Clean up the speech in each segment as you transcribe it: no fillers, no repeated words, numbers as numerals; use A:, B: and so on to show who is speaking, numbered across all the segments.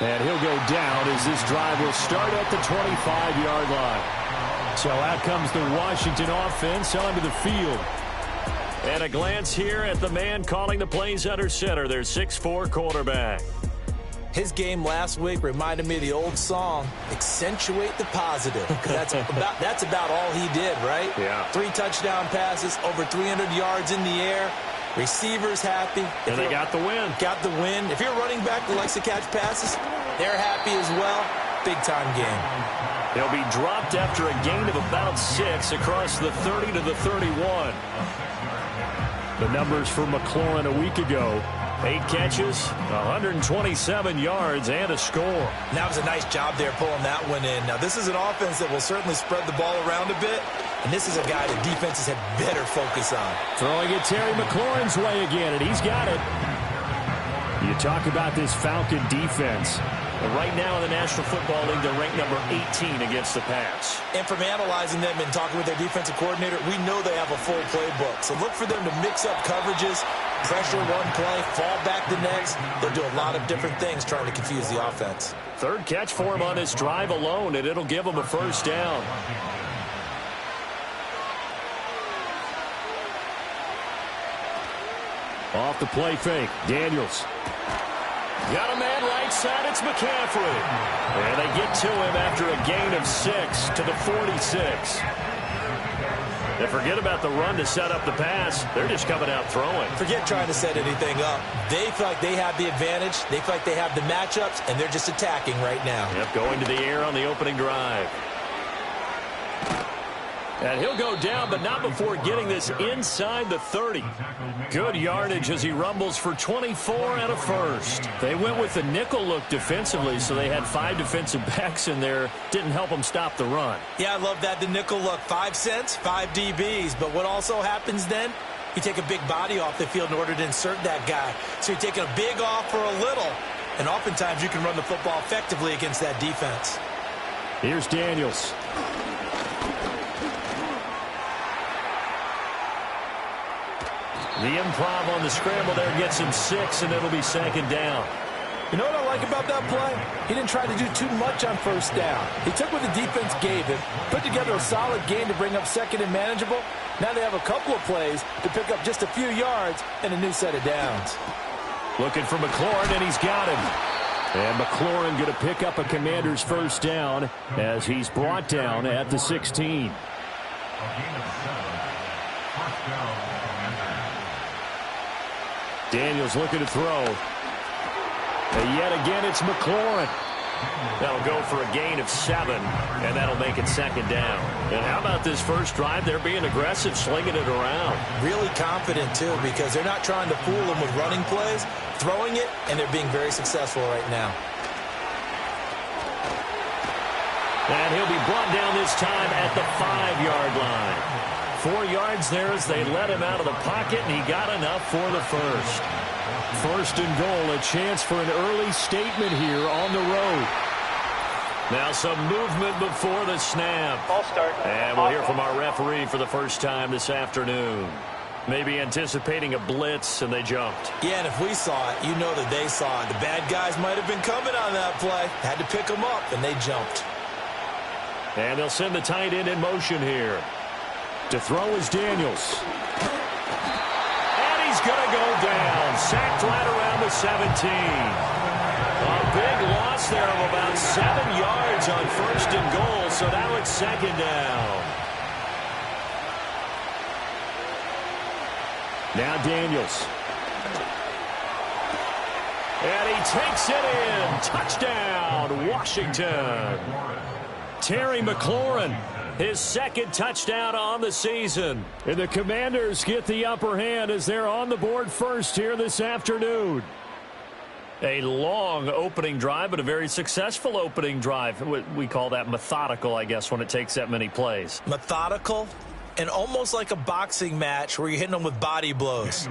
A: And he'll go down as this drive will start at the 25-yard line. So out comes the Washington offense onto the field. And a glance here at the man calling the plays under center, their 6'4" quarterback.
B: His game last week reminded me of the old song, accentuate the positive. Because that's about all he did, right?
A: Yeah.
B: 3 touchdown passes, over 300 yards in the air. Receivers happy.
A: And they got the win.
B: Got the win. If you're a running back that likes to catch passes, they're happy as well. Big-time game.
A: He'll be dropped after a gain of about 6 across the 30 to the 31. The numbers for McLaurin a week ago. 8 catches, 127 yards, and a score.
B: That was a nice job there pulling that one in. Now, this is an offense that will certainly spread the ball around a bit, and this is a guy that defenses had better focus on.
A: Throwing it Terry McLaurin's way again, and he's got it. You talk about this Falcon defense. And right now in the National Football League, they're ranked number 18 against the pass.
B: And from analyzing them and talking with their defensive coordinator, we know they have a full playbook. So look for them to mix up coverages, pressure one play, fall back the next. They'll do a lot of different things trying to confuse the offense.
A: 3rd catch for him on this drive alone, and it'll give him a first down. Off the play fake, Daniels. Got a man right side, it's McCaffrey. And they get to him after a gain of 6 to the 46. They forget about the run to set up the pass. They're just coming out throwing.
B: Forget trying to set anything up. They feel like they have the advantage. They feel like they have the matchups, and they're just attacking right now.
A: Yep, going to the air on the opening drive. And he'll go down, but not before getting this inside the 30. Good yardage as he rumbles for 24 and a first. They went with the nickel look defensively, so they had 5 defensive backs in there. Didn't help them stop the run.
B: Yeah, I love that, the nickel look. 5 cents, 5 DBs. But what also happens then, you take a big body off the field in order to insert that guy. So you're taking a big off for a little. And oftentimes you can run the football effectively against that defense.
A: Here's Daniels. The improv on the scramble there gets him 6, and it'll be 2nd down.
B: You know what I like about that play? He didn't try to do too much on 1st down. He took what the defense gave him, put together a solid game to bring up 2nd and manageable. Now they have a couple of plays to pick up just a few yards and a new set of downs.
A: Looking for McLaurin, and he's got him. And McLaurin going to pick up a Commander's 1st down as he's brought down at the 16. Daniels looking to throw. And yet again, it's McLaurin. That'll go for a gain of 7, and that'll make it 2nd down. And how about this first drive? They're being aggressive, slinging it around.
B: Really confident, too, because they're not trying to fool them with running plays, throwing it, and they're being very successful right now.
A: And he'll be brought down this time at the 5-yard line. 4 yards there as they let him out of the pocket, and he got enough for the first. 1st and goal, a chance for an early statement here on the road. Now some movement before the snap.
C: Ball start.
A: And we'll hear from our referee for the first time this afternoon. Maybe anticipating a blitz, and they jumped.
B: Yeah, and if we saw it, you know that they saw it. The bad guys might have been coming on that play. Had to pick them up, and they jumped.
A: And they'll send the tight end in motion here. To throw is Daniels. And he's going to go down. Sacked right around the 17. A big loss there of about 7 yards on 1st and goal, so now it's 2nd down. Now Daniels. And he takes it in. Touchdown, Washington. Terry McLaurin, his 2nd touchdown on the season. And the Commanders get the upper hand as they're on the board first here this afternoon. A long opening drive, but a very successful opening drive. We call that methodical, I guess, when it takes that many plays.
B: Methodical and almost like a boxing match where you're hitting them with body blows.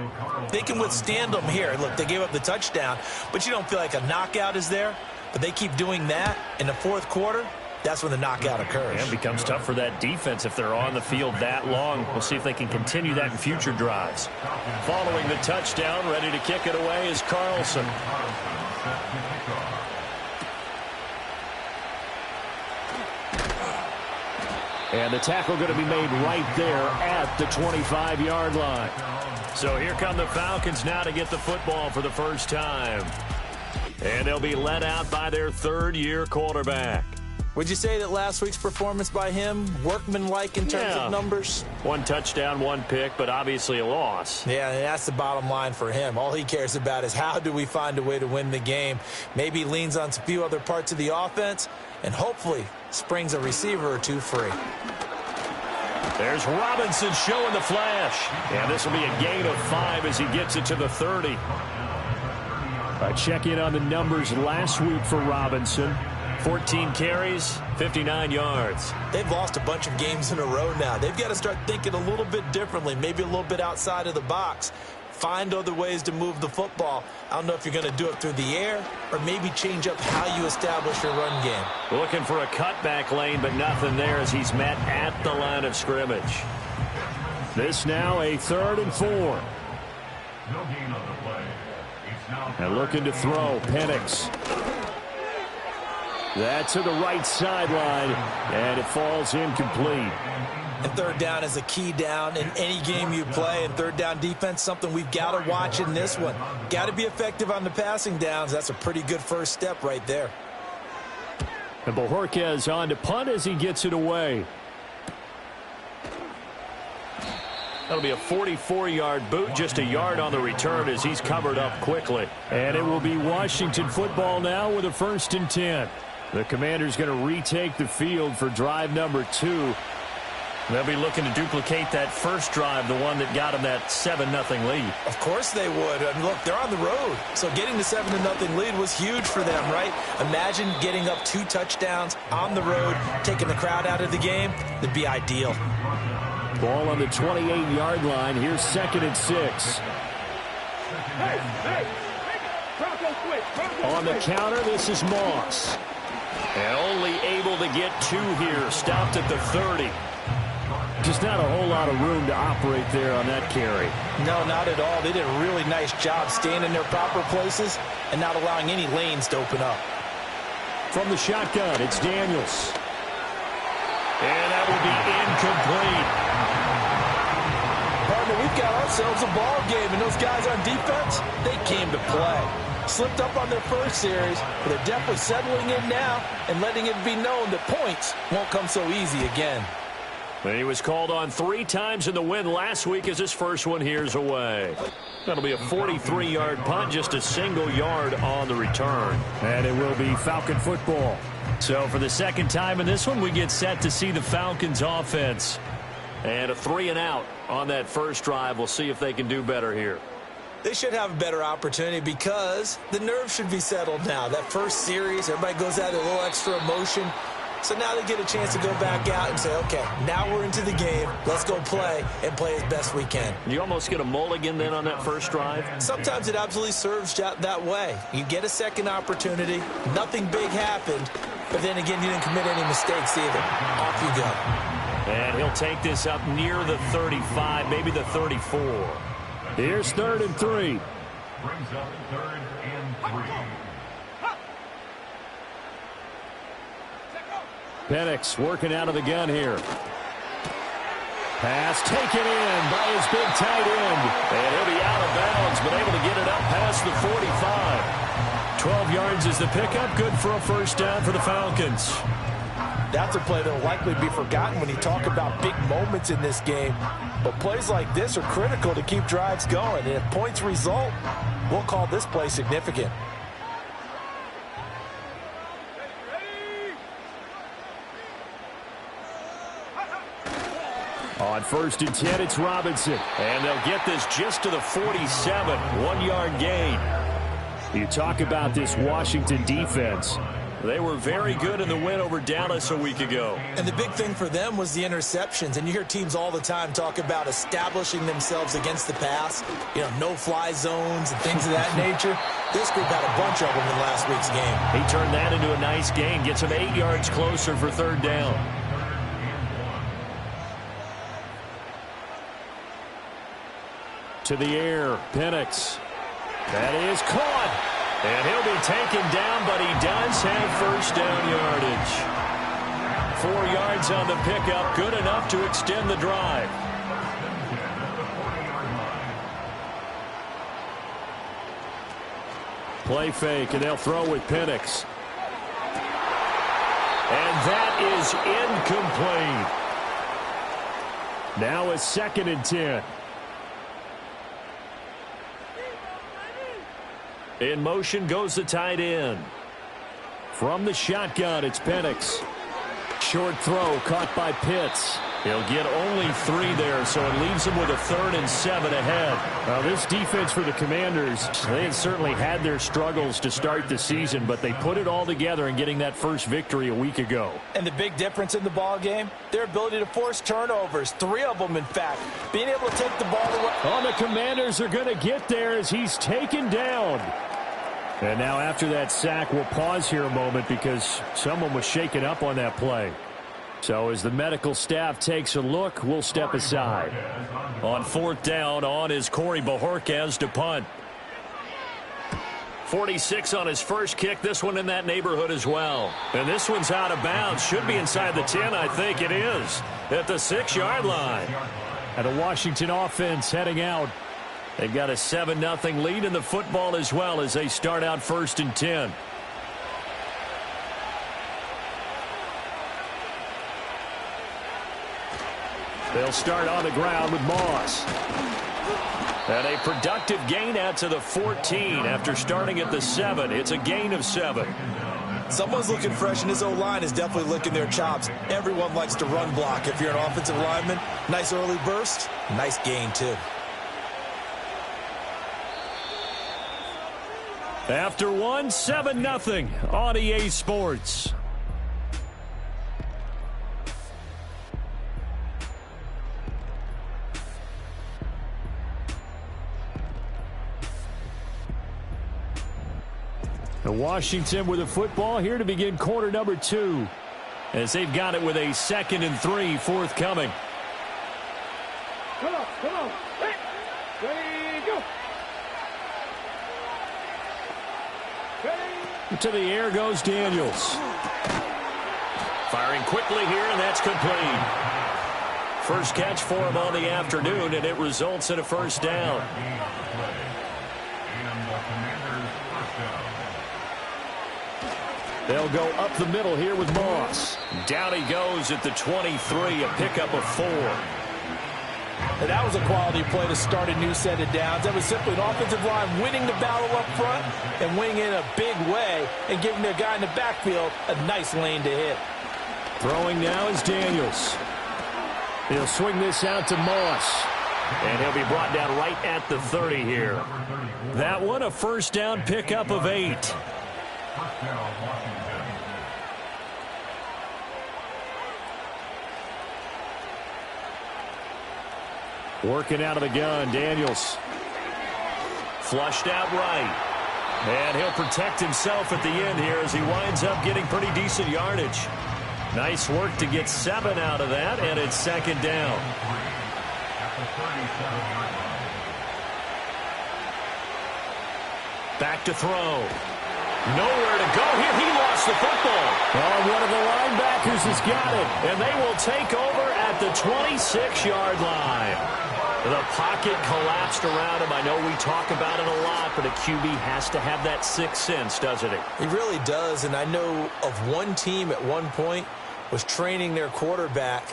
B: They can withstand them here. Look, they gave up the touchdown, but you don't feel like a knockout is there. But they keep doing that in the 4th quarter. That's when the knockout occurs.
A: And it becomes tough for that defense if they're on the field that long. We'll see if they can continue that in future drives. Following the touchdown, ready to kick it away is Carlson. And the tackle going to be made right there at the 25-yard line. So here come the Falcons now to get the football for the first time. And they'll be led out by their third-year quarterback.
B: Would you say that last week's performance by him, workmanlike in terms of numbers? 1 touchdown, 1 pick, but obviously a loss. Yeah, and that's the bottom line for him. All he cares about is how do we find a way to win the game. Maybe leans on a few other parts of the offense, and hopefully springs a receiver or two free.
A: There's Robinson showing the flash. And this will be a gain of 5 as he gets it to the 30. Check in on the numbers last week for Robinson. 14 carries, 59 yards.
B: They've lost a bunch of games in a row now. They've got to start thinking a little bit differently, maybe a little bit outside of the box. Find other ways to move the football. I don't know if you're going to do it through the air or maybe change up how you establish your run game.
A: Looking for a cutback lane, but nothing there as he's met at the line of scrimmage. This now a 3rd and 4. And looking to throw, Penix. That's to the right sideline, and it falls incomplete.
B: And 3rd down is a key down in any game you play. And 3rd down defense, something we've got to watch in this one. Got to be effective on the passing downs. That's a pretty good first step right there.
A: And Bojorquez on to punt as he gets it away. That'll be a 44-yard boot, just a yard on the return as he's covered up quickly. And it will be Washington football now with a 1st and 10. The Commanders going to retake the field for drive number 2. They'll be looking to duplicate that first drive, the one that got them that 7-0 lead.
B: Of course they would. I mean, look, they're on the road. So getting the 7-0 lead was huge for them, right? Imagine getting up 2 touchdowns on the road, taking the crowd out of the game. That'd be ideal.
A: Ball on the 28-yard line. Here's 2nd and 6. On the counter, this is Moss. And only able to get 2 here. Stopped at the 30. Just not a whole lot of room to operate there on that carry.
B: No, not at all. They did a really nice job staying in their proper places and not allowing any lanes to open up.
A: From the shotgun, it's Daniels. And that will be incomplete.
B: Partner, we've got ourselves a ball game, and those guys on defense, they came to play. Slipped up on their first series, but they're definitely settling in now and letting it be known that points won't come so easy again.
A: And he was called on 3 times in the win last week as his first one here's away. That'll be a 43-yard punt, just a single yard on the return. And it will be Falcon football. So for the 2nd time in this one, we get set to see the Falcons offense. And a 3-and-out on that first drive. We'll see if they can do better here.
B: They should have a better opportunity because the nerves should be settled now. That first series, everybody goes out with a little extra emotion. So now they get a chance to go back out and say, okay, now we're into the game. Let's go play and play as best we can.
A: You almost get a mulligan then on that first drive?
B: Sometimes it absolutely serves that way. You get a 2nd opportunity. Nothing big happened. But then again, you didn't commit any mistakes either. Off you go.
A: And he'll take this up near the 35, maybe the 34. Here's 3rd and 3.
C: Brings up 3rd and 3.
A: Penix working out of the gun here. Pass taken in by his big tight end. And he'll be out of bounds, but able to get it up past the 45. 12 yards is the pickup. Good for a 1st down for the Falcons.
B: That's a play that will likely be forgotten when you talk about big moments in this game. But plays like this are critical to keep drives going. And if points result, we'll call this play significant.
A: On 1st and 10, it's Robinson. And they'll get this just to the 47. 1-yard gain. You talk about this Washington defense. They were very good in the win over Dallas a week ago.
B: And the big thing for them was the interceptions. And you hear teams all the time talk about establishing themselves against the pass. You know, no-fly zones and things of that nature. This group had a bunch of them in last week's game.
A: He turned that into a nice gain. Gets him 8 yards closer for 3rd down. To the air, Penix. That is caught. And he'll be taken down, but he does have 1st down yardage. 4 yards on the pickup, good enough to extend the drive. Play fake, and they'll throw with Penix. And that is incomplete. Now a 2nd and 10. In motion goes the tight end. From the shotgun, it's Penix. Short throw caught by Pitts. He'll get only 3 there, so it leaves him with a 3rd and 7 ahead.
D: Well, this defense for the Commanders, they had certainly had their struggles to start the season, but they put it all together in getting that first victory a week ago.
B: And the big difference in the ball game, their ability to force turnovers, 3 of them, in fact. Being able to take the ball away.
D: Oh, the Commanders are going to get there as he's taken down. And now after that sack, we'll pause here a moment because someone was shaken up on that play. So as the medical staff takes a look, we'll step aside.
A: On 4th down, on is Corey Bojorquez to punt. 46 on his first kick. This one in that neighborhood as well. And this one's out of bounds. Should be inside the 10, I think it is. At the 6-yard line.
D: And a Washington offense heading out.
A: They've got a 7-0 lead in the football as well as they start out 1st and 10.
D: They'll start on the ground with Moss.
A: And a productive gain out to the 14 after starting at the 7. It's a gain of 7.
B: Someone's looking fresh, and his O-line is definitely licking their chops. Everyone likes to run block. If you're an offensive lineman, nice early burst, nice gain too.
D: After 1, 7-0 on EA Sports. Washington with the football here to begin quarter number 2. As they've got it with a 2nd and 3 forthcoming.
E: Come on. Ready, go. Ready.
D: To the air goes Daniels.
A: Firing quickly here, and that's complete. First catch for him on the afternoon, and it results in a 1st down.
D: They'll go up the middle here with Moss.
A: Down he goes at the 23, a pickup of 4.
B: And that was a quality play to start a new set of downs. That was simply an offensive line winning the battle up front and winning in a big way and giving their guy in the backfield a nice lane to hit.
D: Throwing now is Daniels. He'll swing this out to Moss.
A: And he'll be brought down right at the 30 here.
D: That one a 1st down pickup of 8. Working out of the gun, Daniels.
A: Flushed out right. And he'll protect himself at the end here as he winds up getting pretty decent yardage. Nice work to get 7 out of that, and it's 2nd down. Back to throw. Nowhere to go here. He lost the football.
D: Oh, one of the linebackers has got it.
A: And they will take over at the 26-yard line. The pocket collapsed around him. I know we talk about it a lot, but a QB has to have that 6th sense, doesn't it?
B: He really does, and I know of one team at one point was training their quarterback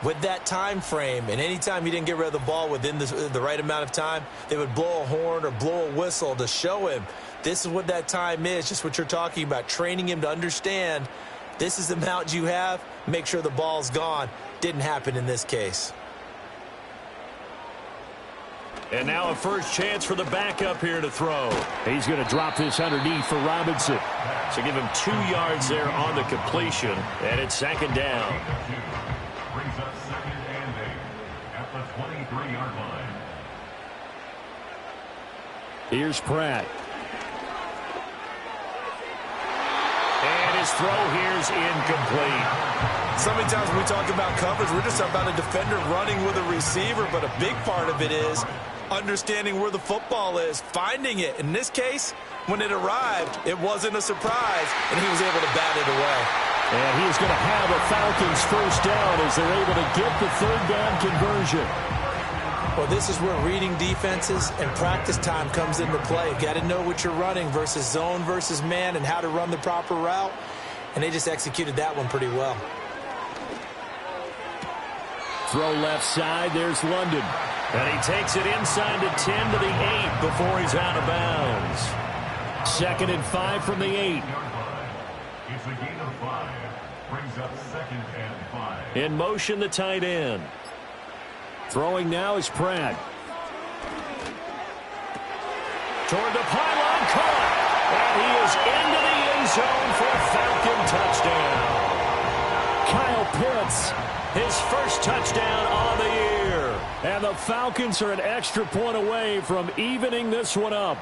B: with that time frame, and anytime he didn't get rid of the ball within the right amount of time, they would blow a horn or blow a whistle to show him this is what that time is, just what you're talking about, training him to understand this is the amount you have, make sure the ball's gone. Didn't happen in this case.
A: And now a first chance for the backup here to throw.
D: He's going to drop this underneath for Robinson.
A: So give him 2 yards there on the completion, and it's 2nd down.
C: Brings up 2nd and 8 at the 23-yard line.
D: Here's Pratt.
A: And his throw here's incomplete.
B: So many times when we talk about coverage, we're just talking about a defender running with a receiver, but a big part of it is understanding where the football is, finding it. In this case, when it arrived, it wasn't a surprise, and he was able to bat it away.
D: And he is going to have a Falcons first down as they're able to get the third down conversion.
B: Well, this is where reading defenses and practice time comes into play. You got to know what you're running versus zone versus man and how to run the proper route. And they just executed that one pretty well.
D: Throw left side. There's London.
A: And he takes it inside the 10 to the 8 before he's out of bounds.
D: 2nd and 5 from the 8.
C: It's a gain of 5. Brings up 2nd and 5.
A: In motion, the tight end.
D: Throwing now is Pratt.
A: Toward the pylon, caught. And he is into the end zone for a Falcon touchdown.
D: Kyle Pitts,
A: his first touchdown on the year.
D: And the Falcons are an extra point away from evening this one up.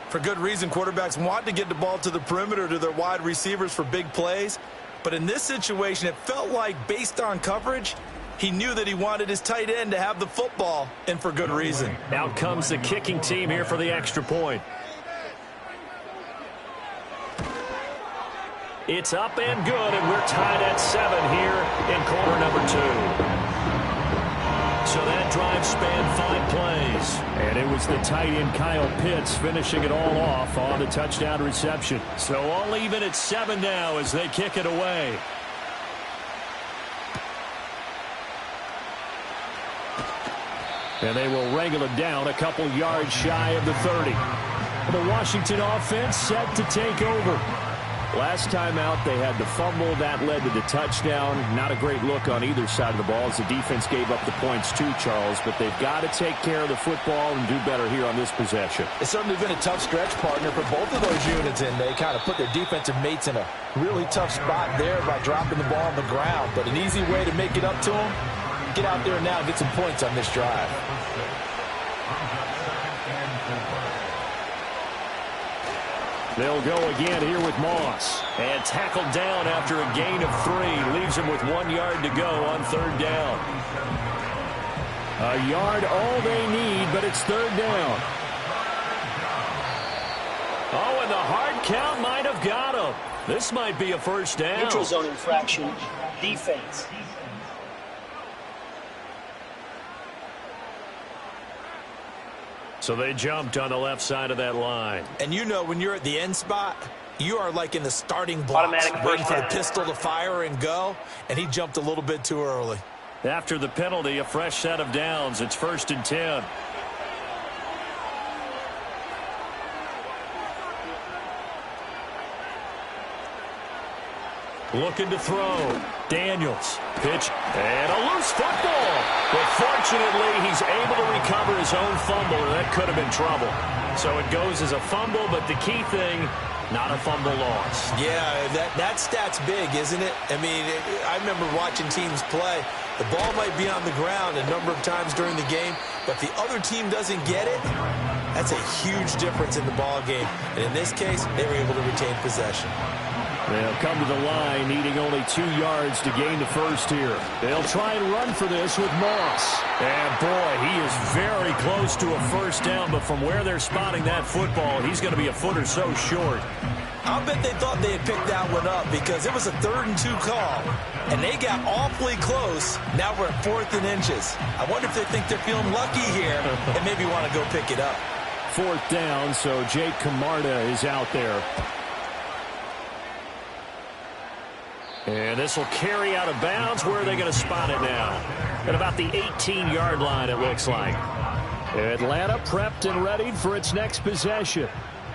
B: For good reason, quarterbacks want to get the ball to the perimeter to their wide receivers for big plays. But in this situation, it felt like based on coverage, he knew that he wanted his tight end to have the football, and for good reason.
A: Out comes the kicking team here for the extra point. It's up and good, and we're tied at 7 here in quarter number 2. So that drive spanned 5 plays.
D: And it was the tight end Kyle Pitts finishing it all off on the touchdown reception.
A: So all even at 7 now as they kick it away.
D: And they will wrangle it down a couple yards shy of the 30. The Washington offense set to take over. Last time out, they had the fumble. That led to the touchdown. Not a great look on either side of the ball as the defense gave up the points too, Charles. But they've got to take care of the football and do better here on this possession.
B: It's certainly been a tough stretch, partner, for both of those units, and they kind of put their defensive mates in a really tough spot there by dropping the ball on the ground. But an easy way to make it up to them, get out there now and get some points on this drive.
D: They'll go again here with Moss.
A: And tackled down after a gain of 3. Leaves him with 1 yard to go on 3rd down.
D: A yard all they need, but it's 3rd down.
A: Oh, and the hard count might have got him. This might be a first down.
F: Neutral zone infraction, defense.
A: So they jumped on the left side of that line.
B: And you know when you're at the end spot, you are like in the starting blocks, waiting for the pistol to fire and go, and he jumped a little bit too early.
A: After the penalty, a fresh set of downs. It's 1st and 10. Looking to throw. Daniels. Pitch. And a loose football. But fortunately, he's able to recover his own fumble, or that could have been trouble. So it goes as a fumble, but the key thing, not a fumble loss.
B: Yeah, that stat's big, isn't it? I mean, I remember watching teams play. The ball might be on the ground a number of times during the game, but if the other team doesn't get it, that's a huge difference in the ball game. And in this case, they were able to retain possession.
D: They'll come to the line, needing only 2 yards to gain the first here. They'll try and run for this with Moss.
A: And, boy, he is very close to a first down, but from where they're spotting that football, he's going to be a foot or so short.
B: I'll bet they thought they had picked that one up because it was a 3rd and 2 call, and they got awfully close. Now we're at 4th and inches. I wonder if they think they're feeling lucky here and maybe want to go pick it up.
D: 4th down, so Jake Camarda is out there.
A: And this will carry out of bounds. Where are they going to spot it now? At about the 18-yard line, it looks like.
D: Atlanta prepped and readied for its next possession.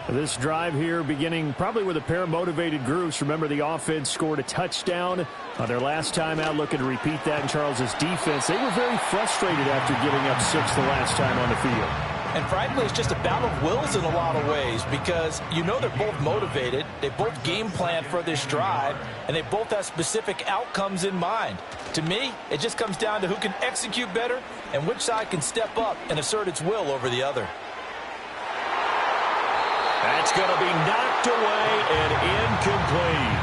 D: This drive here beginning probably with a pair of motivated groups. Remember, the offense scored a touchdown on their last time out, looking to repeat that in Charles's defense. They were very frustrated after giving up 6 the last time on the field.
B: And frankly, it's just a battle of wills in a lot of ways because you know they're both motivated, they both game plan for this drive, and they both have specific outcomes in mind. To me, it just comes down to who can execute better and which side can step up and assert its will over the other.
A: That's going to be knocked away and incomplete.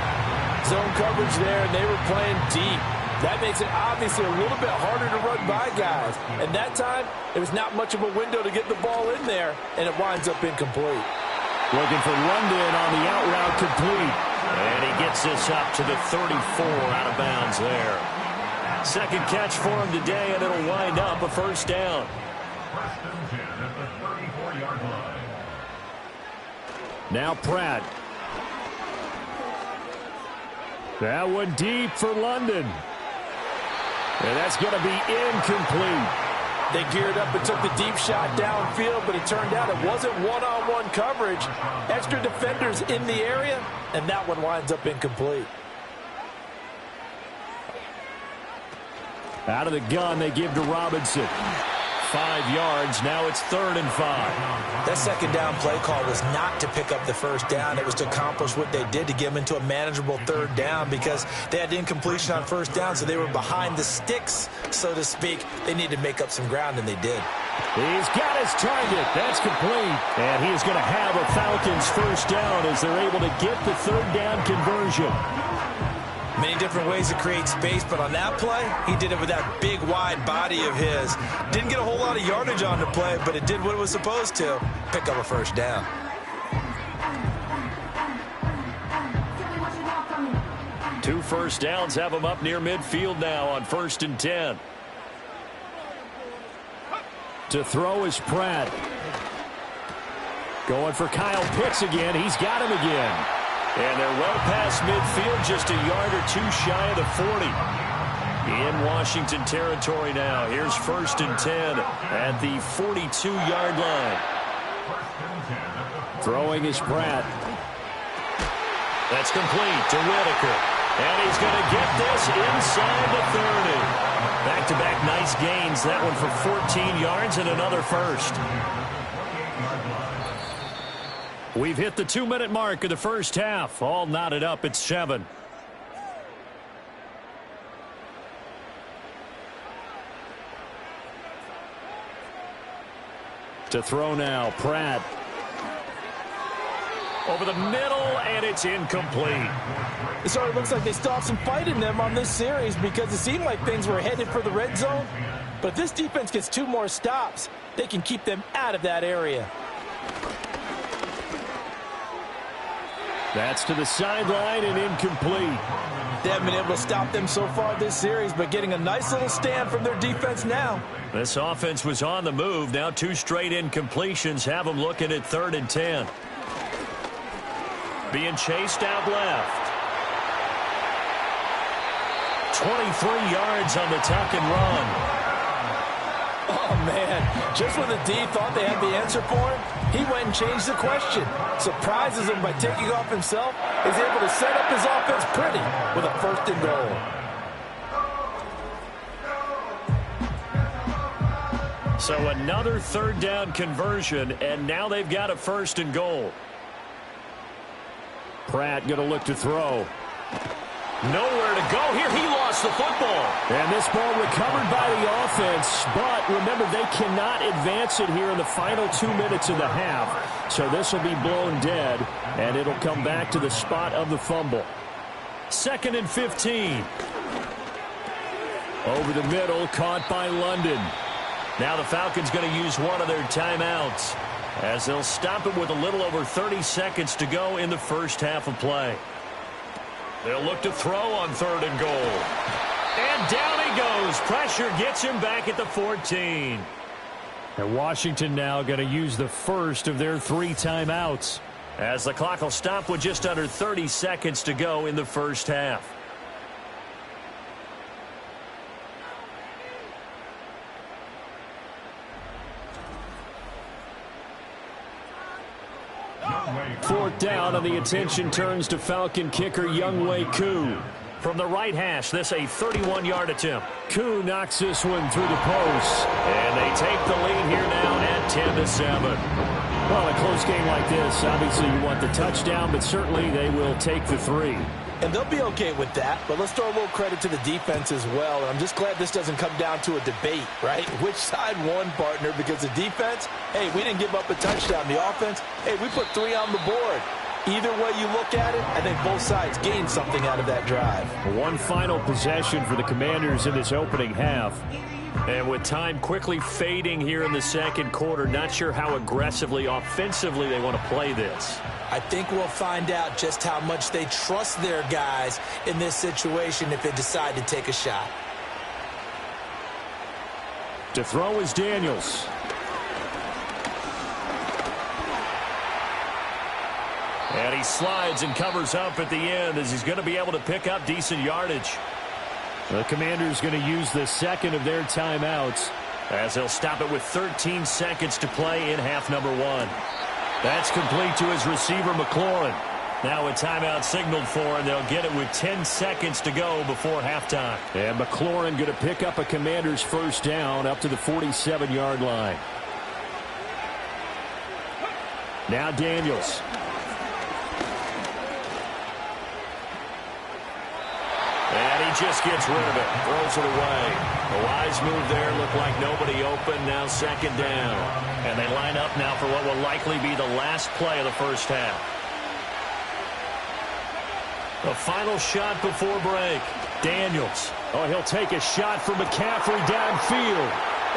B: Zone coverage there, and they were playing deep. That makes it obviously a little bit harder to run by guys. And that time, there was not much of a window to get the ball in there, and it winds up incomplete.
D: Looking for London on the out route complete.
A: And he gets this up to the 34 out of bounds there. Second catch for him today, and it'll wind up a first down.
C: First and 10 at the 34-yard line.
D: Now Pratt. That one deep for London. And that's going to be incomplete.
B: They geared up and took the deep shot downfield, but it turned out it wasn't one-on-one coverage. Extra defenders in the area, and that one winds up incomplete.
D: Out of the gun, they give to Robinson. 5 yards. Now it's 3rd and 5.
B: That second down play call was not to pick up the first down. It was to accomplish what they did, to get them into a manageable 3rd down, because they had incompletion on first down, so they were behind the sticks, so to speak. They needed to make up some ground, and they did.
D: He's got his target. That's complete. And he is going to have a Falcons first down as they're able to get the 3rd down conversion.
B: Many different ways to create space, but on that play, he did it with that big, wide body of his. Didn't get a whole lot of yardage on the play, but it did what it was supposed to, pick up a first down.
A: Two first downs have him up near midfield now on 1st and 10.
D: To throw is Pratt. Going for Kyle Pitts again. He's got him again.
A: And they're well past midfield, just a yard or two shy of the 40. In Washington territory now. Here's 1st and 10 at the 42-yard line.
D: Throwing is Pratt.
A: That's complete to Whitaker. And he's going to get this inside the 30. Back-to-back nice gains. That one for 14 yards and another first.
D: We've hit the 2-minute mark of the first half. All knotted up at 7. To throw now, Pratt.
A: Over the middle, and it's incomplete.
B: So it looks like they still have some fight in them on this series, because it seemed like things were headed for the red zone. But if this defense gets 2 more stops, they can keep them out of that area.
D: That's to the sideline and incomplete.
B: They haven't been able to stop them so far this series, but getting a nice little stand from their defense now.
A: This offense was on the move. Now 2 straight incompletions have them looking at 3rd and 10. Being chased out left. 23 yards on the tuck and run.
B: Oh, man. Just when the D thought they had the answer for him, he went and changed the question. Surprises him by taking off himself. Is able to set up his offense pretty with a 1st and goal.
A: So another 3rd down conversion, and now they've got a 1st and goal.
D: Pratt going to look to throw.
A: Nowhere to go here. He lost the football.
D: And this ball recovered by the offense, but remember, they cannot advance it here in the final 2 minutes of the half. So this will be blown dead, and it'll come back to the spot of the fumble.
A: 2nd and 15.
D: Over the middle, caught by London.
A: Now the Falcons going to use one of their timeouts, as they'll stop it with a little over 30 seconds to go in the first half of play. They'll look to throw on 3rd and goal. And down he goes. Pressure gets him back at the 14.
D: And Washington now going to use the first of their 3 timeouts,
A: as the clock will stop with just under 30 seconds to go in the first half.
D: Fourth down, and the attention turns to Falcon kicker Younghoe Koo.
A: From the right hash, this a 31-yard attempt.
D: Koo knocks this one through the post.
A: And they take the lead here now at 10-7.
D: Well, in a close game like this, obviously you want the touchdown, but certainly they will take the 3.
B: And they'll be okay with that, but let's throw a little credit to the defense as well. And I'm just glad this doesn't come down to a debate, right? Which side won, partner? Because the defense, hey, we didn't give up a touchdown. The offense, hey, we put 3 on the board. Either way you look at it, I think both sides gained something out of that drive.
D: One final possession for the Commanders in this opening half.
A: And with time quickly fading here in the second quarter, not sure how aggressively, offensively they want to play this.
B: I think we'll find out just how much they trust their guys in this situation if they decide to take a shot.
D: To throw is Daniels.
A: And he slides and covers up at the end as he's going to be able to pick up decent yardage.
D: The Commanders going to use the second of their timeouts
A: as they'll stop it with 13 seconds to play in half number one. That's complete to his receiver, McLaurin. Now a timeout signaled for, and they'll get it with 10 seconds to go before halftime.
D: And McLaurin going to pick up a Commanders first down up to the 47-yard line. Now Daniels.
A: And he just gets rid of it, throws it away. A wise move there, looked like nobody open, now second down. And they line up now for what will likely be the last play of the first half. The final shot before break. Daniels.
D: Oh, he'll take a shot from McCaffrey downfield.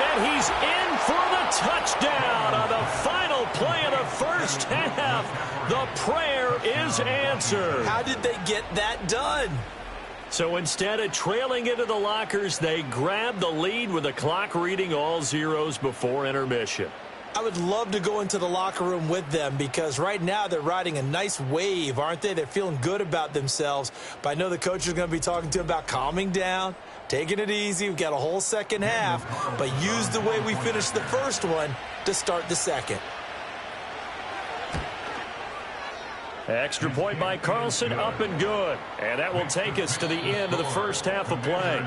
A: And he's in for the touchdown on the final play of the first half. The prayer is answered.
B: How did they get that done?
A: So instead of trailing into the lockers, they grabbed the lead with the clock reading all zeros before intermission.
B: I would love to go into the locker room with them because right now they're riding a nice wave, aren't they? They're feeling good about themselves. But I know the coach is going to be talking to them about calming down, taking it easy. We've got a whole second half, but use the way we finished the first one to start the second.
A: Extra point by Carlson, up and good. And that will take us to the end of the first half of play.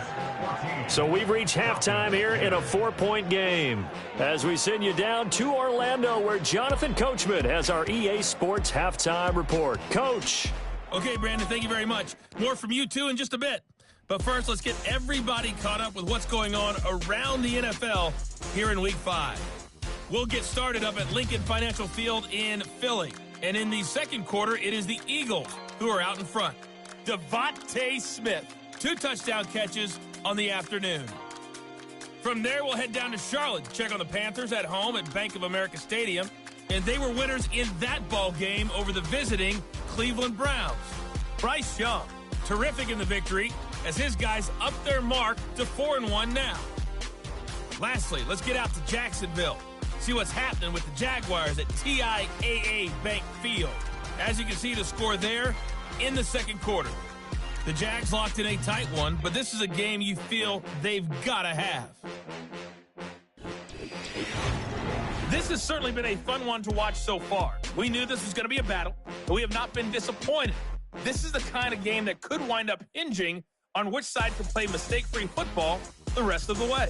A: So we've reached halftime here in a 4-point game. As we send you down to Orlando, where Jonathan Coachman has our EA Sports halftime report. Coach.
G: Okay, Brandon, thank you very much. More from you, too, in just a bit. But first, let's get everybody caught up with what's going on around the NFL here in Week 5. We'll get started up at Lincoln Financial Field in Philly. And in the second quarter, it is the Eagles who are out in front. Devontae Smith, 2 touchdown catches on the afternoon. From there, we'll head down to Charlotte to check on the Panthers at home at Bank of America Stadium. And they were winners in that ball game over the visiting Cleveland Browns. Bryce Young, terrific in the victory as his guys up their mark to 4-1 now. Lastly, let's get out to Jacksonville. See what's happening with the Jaguars at TIAA Bank Field. As you can see, the score there in the second quarter. The Jags locked in a tight one, but this is a game you feel they've got to have. This has certainly been a fun one to watch so far. We knew this was going to be a battle, but we have not been disappointed. This is the kind of game that could wind up hinging on which side can play mistake-free football the rest of the way.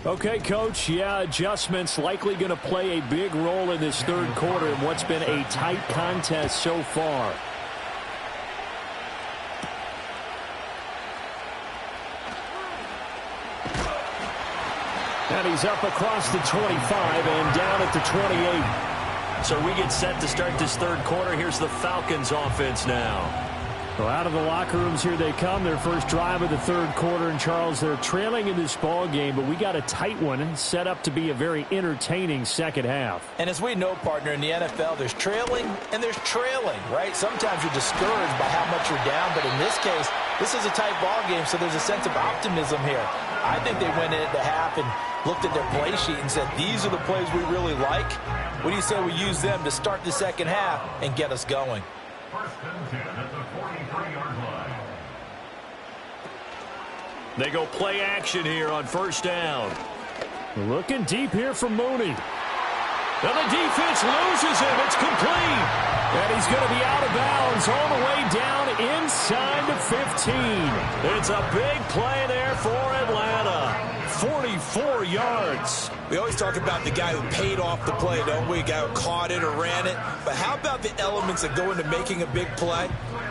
D: Okay, Coach, adjustments likely going to play a big role in this third quarter in what's been a tight contest so far. And he's up across the 25 and down at the 28.
A: So we get set to start this third quarter. Here's the Falcons offense now.
D: Well, out of the locker rooms, here they come. Their first drive of the third quarter. And, Charles, they're trailing in this ball game, but we got a tight one set up to be a very entertaining second half.
B: And as we know, partner, in the NFL, there's trailing and there's trailing, right? Sometimes you're discouraged by how much you're down, but in this case, this is a tight ball game, so there's a sense of optimism here. I think they went into half and looked at their play sheet and said, these are the plays we really like. What do you say we use them to start the second half and get us going?
C: First and 10 at the 43-yard line.
A: They go play action here on first down.
D: Looking deep here for Mooney.
A: And the defense loses him. It's complete.
D: And he's going to be out of bounds all the way down inside the 15.
A: It's a big play there for Atlanta. 44 yards.
B: We always talk about the guy who paid off the play, don't we? A guy who caught it or ran it. But how about the elements that go into making a big play?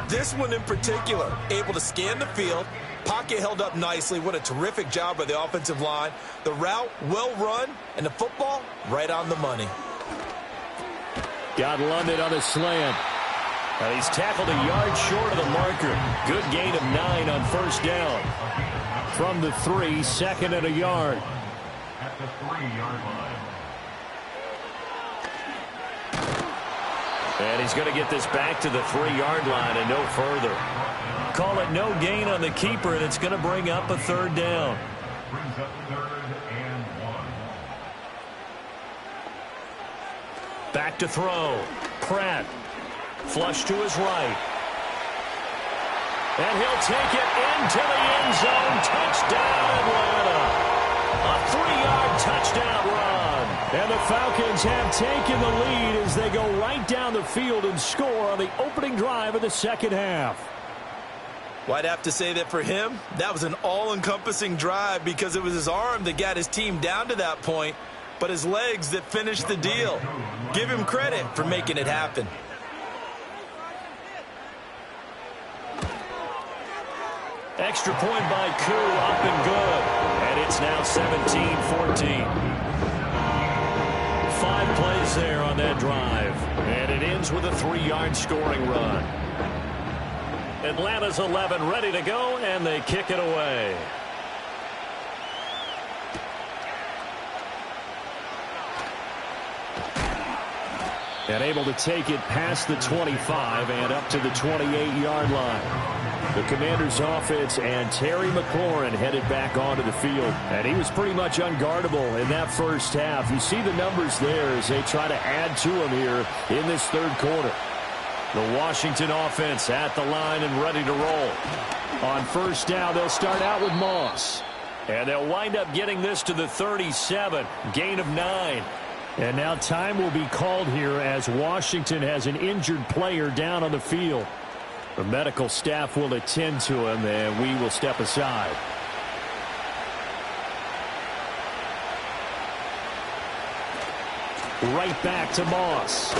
B: This one in particular, able to scan the field, pocket held up nicely. What a terrific job by the offensive line. The route, well run, and the football, right on the money.
D: Got London on a slant.
A: And he's tackled a yard short of the marker. Good gain of 9 on first down. From the 3, second and a yard.
C: At the 3-yard line.
A: And he's going to get this back to the 3-yard line and no further. Call it no gain on the keeper, and it's going to bring up a third down.
C: Brings up 3rd and 1.
A: Back to throw. Pratt. Flush to his right. And he'll take it into the end zone. Touchdown, Atlanta. A 3-yard touchdown run. And the Falcons have taken the lead as they go right down the field and score on the opening drive of the second half.
B: Well, I'd have to say that for him, that was an all-encompassing drive because it was his arm that got his team down to that point, but his legs that finished the deal. Give him credit for making it happen.
A: Extra point by Koo, up and good. And it's now 17-14. 5 plays there on that drive. And it ends with a 3-yard scoring run. Atlanta's 11 ready to go, and they kick it away. And able to take it past the 25 and up to the 28-yard line. The Commanders' offense and Terry McLaurin headed back onto the field. And he was pretty much unguardable in that first half. You see the numbers there as they try to add to him here in this third quarter. The Washington offense at the line and ready to roll. On first down, they'll start out with Moss. And they'll wind up getting this to the 37. Gain of 9. And now time will be called here as Washington has an injured player down on the field. The medical staff will attend to him, and we will step aside. Right back to Moss.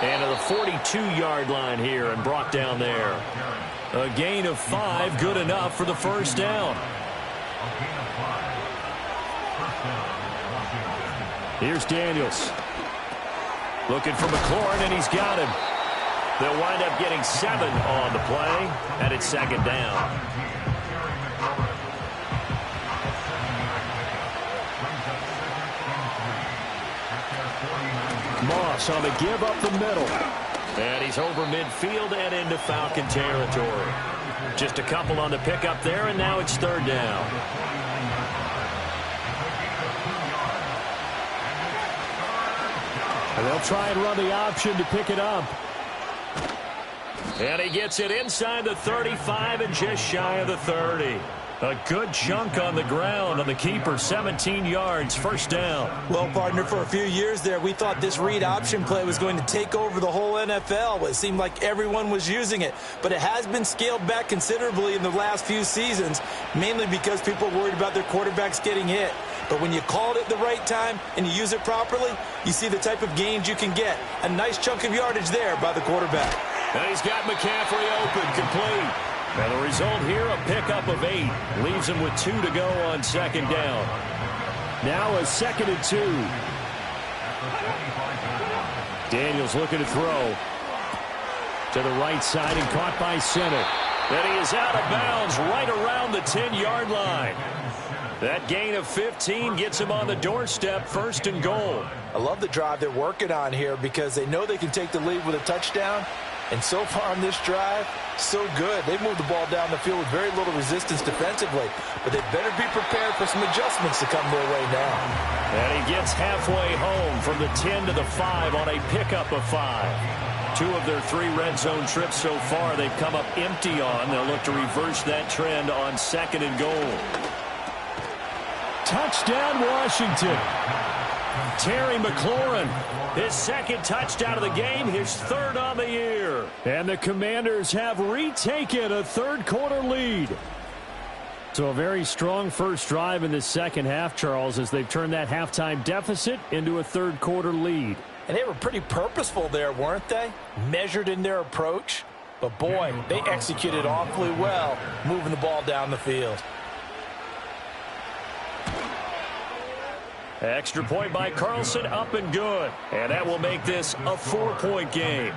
A: And to the 42-yard line here and brought down there. A gain of 5, good enough for the first down. Here's Daniels. Looking for McLaurin, and he's got him. They'll wind up getting 7 on the play, and it's second down. Moss on the give up the middle. And he's over midfield and into Falcon territory. Just a couple on the pickup there, and now it's third down. And they'll try and run the option to pick it up. And he gets it inside the 35 and just shy of the 30. A good chunk on the ground on the keeper, 17 yards, first down.
B: Well, partner, for a few years there, we thought this read option play was going to take over the whole NFL. It seemed like everyone was using it. But it has been scaled back considerably in the last few seasons, mainly because people are worried about their quarterbacks getting hit. But when you call it at the right time and you use it properly, you see the type of gains you can get. A nice chunk of yardage there by the quarterback.
A: And he's got McCaffrey open, complete. And the result here, a pickup of 8. Leaves him with 2 to go on second down. Now a 2nd and 2. Daniels looking to throw. To the right side and caught by center. And he is out of bounds right around the 10-yard line. That gain of 15 gets him on the doorstep, first and goal.
B: I love the drive they're working on here because they know they can take the lead with a touchdown. And so far on this drive, so good. They moved the ball down the field with very little resistance defensively. But they better be prepared for some adjustments to come their way now.
A: And he gets halfway home from the 10 to the 5 on a pickup of 5. 2 of their 3 red zone trips so far they've come up empty on. They'll look to reverse that trend on 2nd and goal. Touchdown, Washington. Terry McLaurin, his 2nd touchdown of the game, his 3rd on the year. And the Commanders have retaken a third-quarter lead. So a very strong first drive in the second half, Charles, as they've turned that halftime deficit into a third-quarter lead.
B: And they were pretty purposeful there, weren't they? Measured in their approach. But, boy, they executed awfully well moving the ball down the field.
A: Extra point by Carlson, up and good. And that will make this a 4-point game.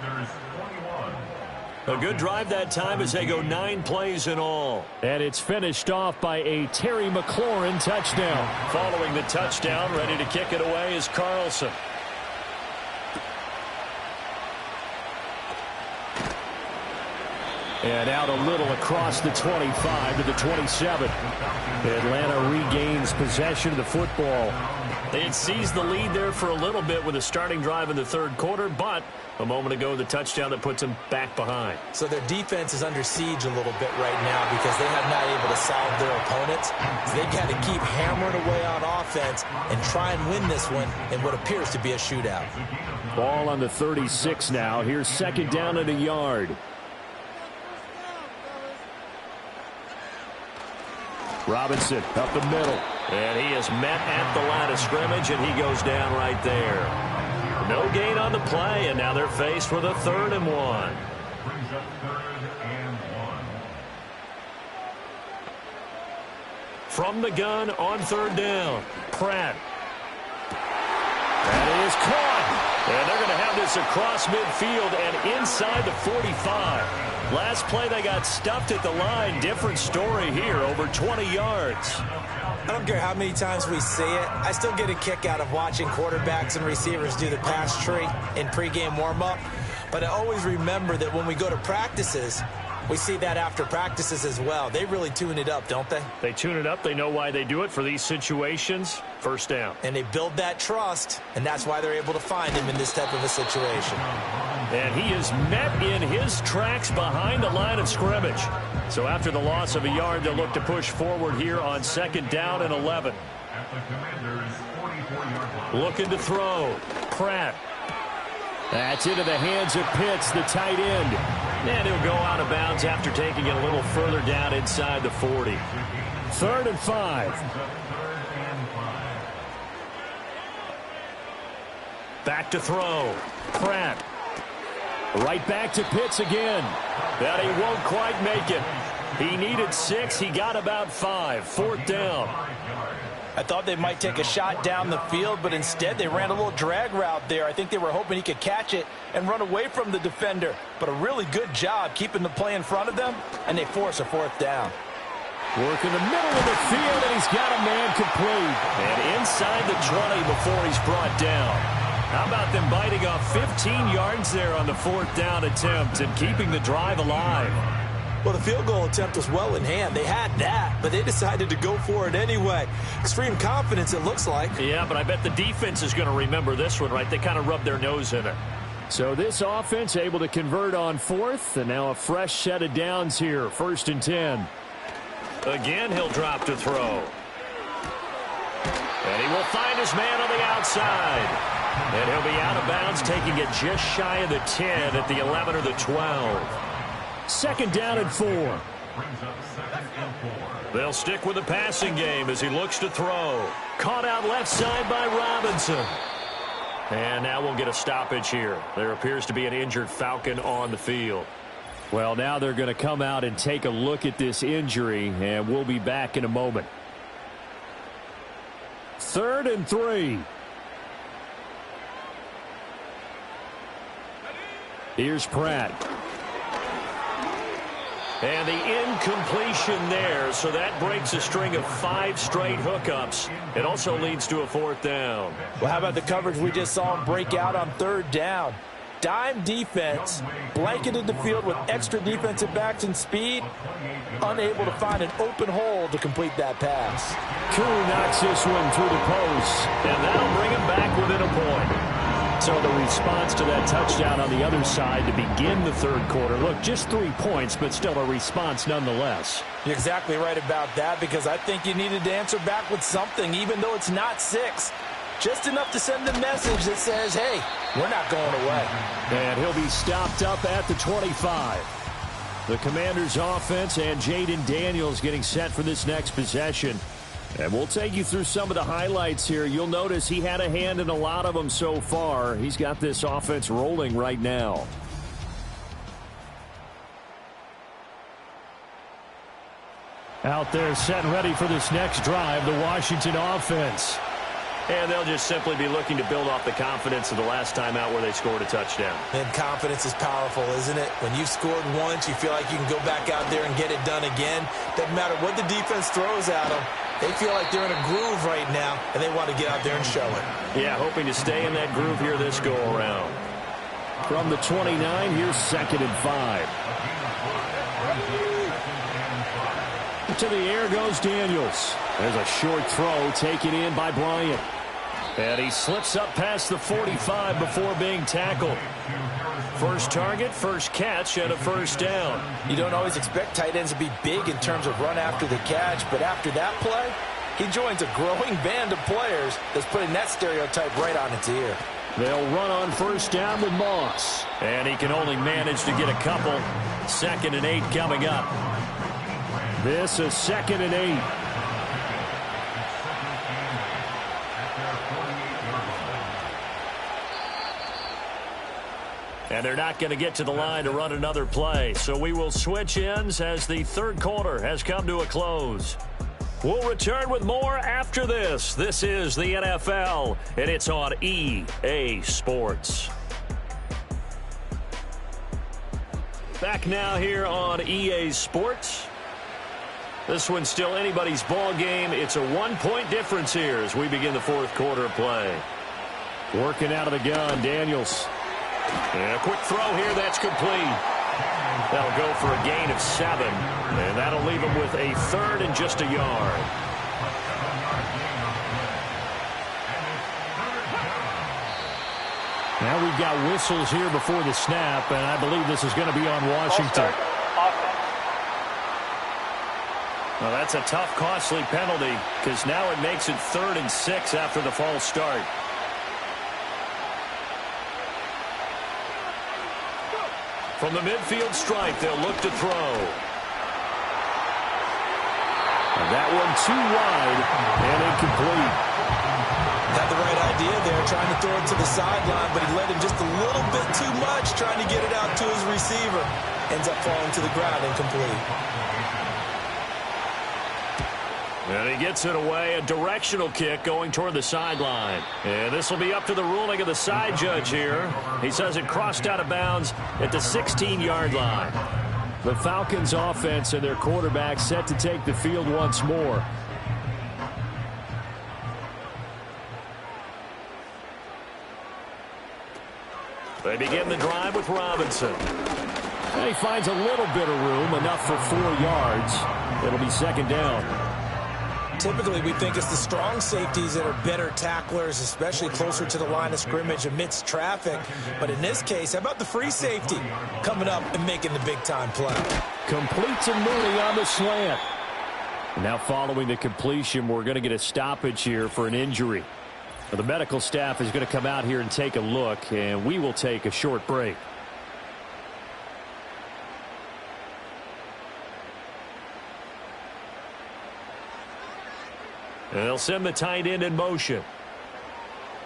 A: A good drive that time as they go 9 plays in all.
D: And it's finished off by a Terry McLaurin touchdown.
A: Following the touchdown, ready to kick it away is Carlson.
D: And out a little across the 25 to the 27. Atlanta regains possession of the football.
A: They had seized the lead there for a little bit with a starting drive in the third quarter, but a moment ago the touchdown that puts them back behind.
B: So their defense is under siege a little bit right now because they have not able to solve their opponents. So they've got to keep hammering away on offense and try and win this one in what appears to be a shootout.
D: Ball on the 36 now. Here's second down and a yard. Robinson up the middle.
A: And he is met at the line of scrimmage, and he goes down right there. No gain on the play, and now they're faced with a 3rd and 1.
C: Brings up 3rd and 1.
A: From the gun on 3rd down, Pratt.
D: That is caught.
A: And they're going to have this across midfield and inside the 45. Last play they got stuffed at the line. Different story here, over 20 yards.
B: I don't care how many times we see it. I still get a kick out of watching quarterbacks and receivers do the pass tree in pregame warm-up. But I always remember that when we go to practices, we see that after practices as well. They really tune it up, don't they?
A: They tune it up. They know why they do it for these situations. First down.
B: And they build that trust, and that's why they're able to find him in this type of a situation.
A: And he is met in his tracks behind the line of scrimmage. So after the loss of a yard, they'll look to push forward here on 2nd down and 11.
C: At the Commanders' 44-yard line.
A: Looking to throw. Pratt.
D: That's into the hands of Pitts, the tight end.
A: And he'll go out of bounds after taking it a little further down inside the 40.
D: 3rd and 5.
A: Back to throw. Pratt.
D: Right back to Pitts again.
A: But he won't quite make it. He needed 6. He got about 5. 4th down.
B: I thought they might take a shot down the field, but instead they ran a little drag route there. I think they were hoping he could catch it and run away from the defender. But a really good job keeping the play in front of them, and they force a 4th down.
D: Work in the middle of the field, and he's got a man complete.
A: And inside the 20 before he's brought down. How about them biting off 15 yards there on the 4th down attempt and keeping the drive alive?
B: Well, the field goal attempt was well in hand. They had that, but they decided to go for it anyway. Extreme confidence, it looks like.
A: Yeah, but I bet the defense is going to remember this one, right? They kind of rubbed their nose in it.
D: So this offense able to convert on 4th, and now a fresh set of downs here. 1st and 10.
A: Again, he'll drop to throw. And he will find his man on the outside. And he'll be out of bounds, taking it just shy of the 10 at the 11 or the 12.
D: 2nd down and 4.
C: Brings up 2nd and 4.
A: They'll stick with the passing game as he looks to throw. Caught out left side by Robinson. And now we'll get a stoppage here. There appears to be an injured Falcon on the field.
D: Well, now they're going to come out and take a look at this injury, and we'll be back in a moment. 3rd and 3. Here's Pratt.
A: And the incompletion there, so that breaks a string of 5 straight hookups. It also leads to a 4th down.
B: Well, how about the coverage we just saw him break out on 3rd down? Dime defense, blanketed the field with extra defensive backs and speed, unable to find an open hole to complete that pass.
D: Koo knocks this one through the post.
A: And that'll bring him back within a point.
D: So the response to that touchdown on the other side to begin the 3rd quarter. Look, just 3 points, but still a response nonetheless.
B: You're exactly right about that, because I think you needed to answer back with something, even though it's not 6. Just enough to send a message that says, hey, we're not going away.
D: And he'll be stopped up at the 25. The Commanders' offense and Jaden Daniels getting set for this next possession. And we'll take you through some of the highlights here. You'll notice he had a hand in a lot of them so far. He's got this offense rolling right now. Out there set and ready for this next drive, the Washington offense.
A: And they'll just simply be looking to build off the confidence of the last time out where they scored a touchdown.
B: And confidence is powerful, isn't it? When you've scored once, you feel like you can go back out there and get it done again. Doesn't matter what the defense throws at them. They feel like they're in a groove right now, and they want to get out there and show it.
A: Yeah, hoping to stay in that groove here this go-around.
D: From the 29, here's 2nd and 5. To the air goes Daniels. There's a short throw taken in by Bryant.
A: And he slips up past the 45 before being tackled. First target, first catch, and a first down.
B: You don't always expect tight ends to be big in terms of run after the catch, but after that play, he joins a growing band of players that's putting that stereotype right on its ear.
D: They'll run on first down with Moss.
A: And he can only manage to get a couple. 2nd and 8 coming up.
D: This is 2nd and 8.
A: And they're not going to get to the line to run another play. So we will switch ends as the third quarter has come to a close. We'll return with more after this. This is the NFL, and it's on EA Sports. Back now here on EA Sports. This one's still anybody's ball game. It's a 1-point difference here as we begin the fourth quarter of play.
D: Working out of the gun, Daniels.
A: And a quick throw here, that's complete. That'll go for a gain of 7, and that'll leave him with a 3rd and just a yard.
D: Now we've got whistles here before the snap, and I believe this is going to be on Washington.
A: Well, that's a tough, costly penalty because now it makes it 3rd and 6 after the false start. From the midfield stripe, they'll look to throw.
D: And that one too wide and incomplete.
B: Had the right idea there, trying to throw it to the sideline, but he let him just a little bit too much, trying to get it out to his receiver. Ends up falling to the ground, incomplete.
A: And he gets it away, a directional kick going toward the sideline. And this will be up to the ruling of the side judge here. He says it crossed out of bounds at the 16-yard line.
D: The Falcons offense and their quarterback set to take the field once more.
A: They begin the drive with Robinson.
D: And he finds a little bit of room, enough for 4 yards. It'll be 2nd down.
B: Typically, we think it's the strong safeties that are better tacklers, especially closer to the line of scrimmage amidst traffic. But in this case, how about the free safety coming up and making the big-time play?
D: Complete to Mooney on the slant. Now following the completion, we're going to get a stoppage here for an injury. The medical staff is going to come out here and take a look, and we will take a short break.
A: And they'll send the tight end in motion.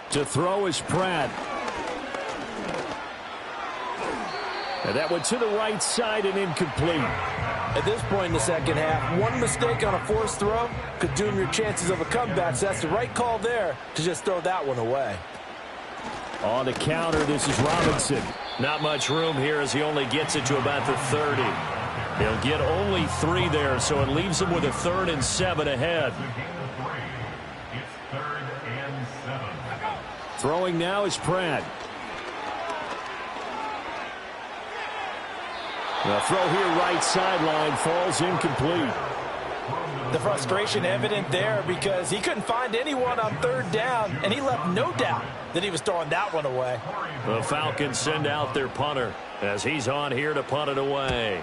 D: To throw is Pratt. And that went to the right side and incomplete.
B: At this point in the second half, one mistake on a forced throw could doom your chances of a comeback. So that's the right call there to just throw that one away.
D: On the counter, this is Robinson.
A: Not much room here as he only gets it to about the 30. He'll get only 3 there, so it leaves him with a 3rd and 7 ahead.
D: Throwing now is Pratt. The throw here right sideline falls incomplete.
B: The frustration evident there because he couldn't find anyone on 3rd down, and he left no doubt that he was throwing that one away.
A: The Falcons send out their punter as he's on here to punt it away.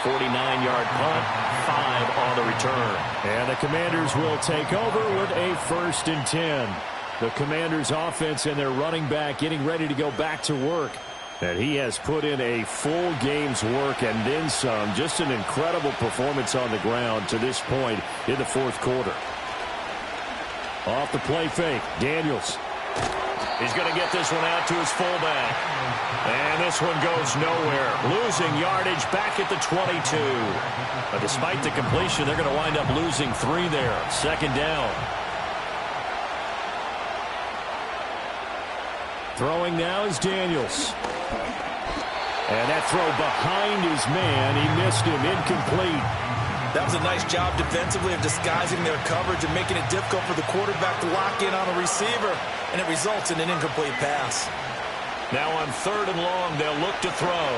A: .49-yard punt, 5 on the return.
D: And the Commanders will take over with a 1st and 10. The Commanders offense and their running back getting ready to go back to work. And he has put in a full game's work and then some. Just an incredible performance on the ground to this point in the fourth quarter. Off the play fake, Daniels.
A: He's going to get this one out to his fullback. And this one goes nowhere. Losing yardage back at the 22. But despite the completion, they're going to wind up losing 3 there. Second down. Throwing now is Daniels. And that throw behind his man. He missed him. Incomplete.
B: That was a nice job defensively of disguising their coverage and making it difficult for the quarterback to lock in on a receiver. And it results in an incomplete pass.
A: Now on 3rd and long, they'll look to throw.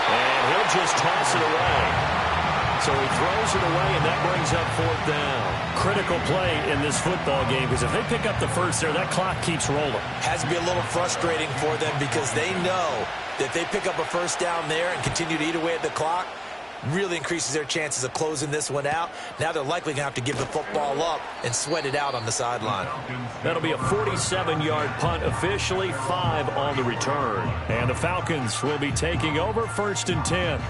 A: And he'll just toss it away. So he throws it away, and that brings up 4th down.
D: Critical play in this football game, because if they pick up the first there, that clock keeps rolling.
B: Has to be a little frustrating for them because they know that if they pick up a first down there and continue to eat away at the clock, really increases their chances of closing this one out. Now they're likely going to have to give the football up and sweat it out on the sideline.
A: That'll be a 47-yard punt, officially 5 on the return.
D: And the Falcons will be taking over 1st and 10.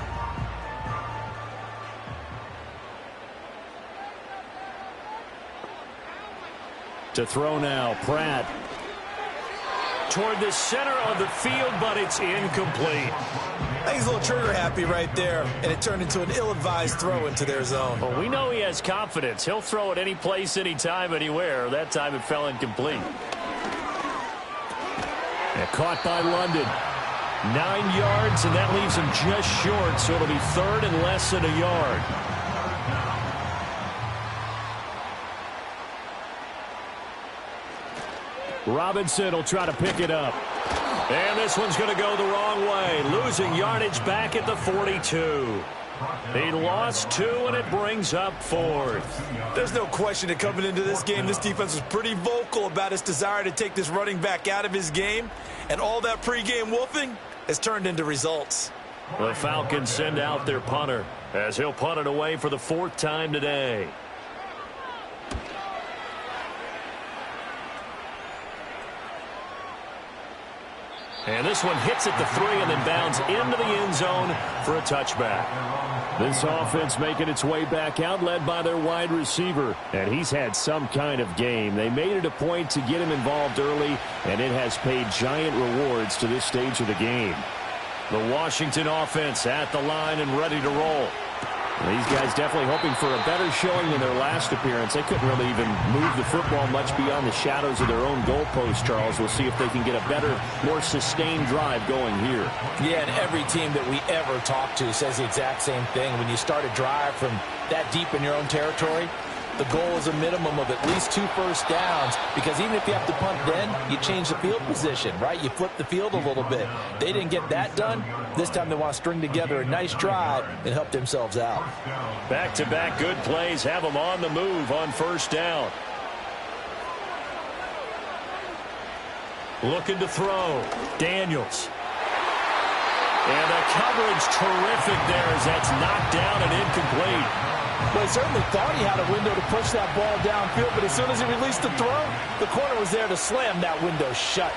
D: To throw now, Pratt.
A: Toward the center of the field, but it's incomplete.
B: I think he's a little trigger happy right there, and it turned into an ill-advised throw into their zone.
D: Well, we know he has confidence. He'll throw it any place, anytime, anywhere. That time it fell incomplete. And caught by London. 9 yards, and that leaves him just short, so it'll be 3rd and less than a yard. Robinson will try to pick it up.
A: And this one's going to go the wrong way. Losing yardage back at the 42. He lost 2, and it brings up 4th.
B: There's no question that coming into this game, this defense was pretty vocal about its desire to take this running back out of his game. And all that pregame wolfing has turned into results.
A: The Falcons send out their punter as he'll punt it away for the 4th time today. And this one hits at the 3 and then bounds into the end zone for a touchback.
D: This offense making its way back out, led by their wide receiver. And he's had some kind of game. They made it a point to get him involved early, and it has paid giant rewards to this stage of the game.
A: The Washington offense at the line and ready to roll.
D: These guys definitely hoping for a better showing than their last appearance. They couldn't really even move the football much beyond the shadows of their own goalpost, Charles. We'll see if they can get a better, more sustained drive going here.
B: Yeah, and every team that we ever talk to says the exact same thing. When you start a drive from that deep in your own territory, the goal is a minimum of at least 2 first downs, because even if you have to punt then, you change the field position, right? You flip the field a little bit. They didn't get that done. This time they want to string together a nice drive and help themselves out.
A: Back-to-back good plays have them on the move on 1st down. Looking to throw. Daniels. And the coverage terrific there as that's knocked down and incomplete.
B: Well, he certainly thought he had a window to push that ball downfield, but as soon as he released the throw, the corner was there to slam that window shut.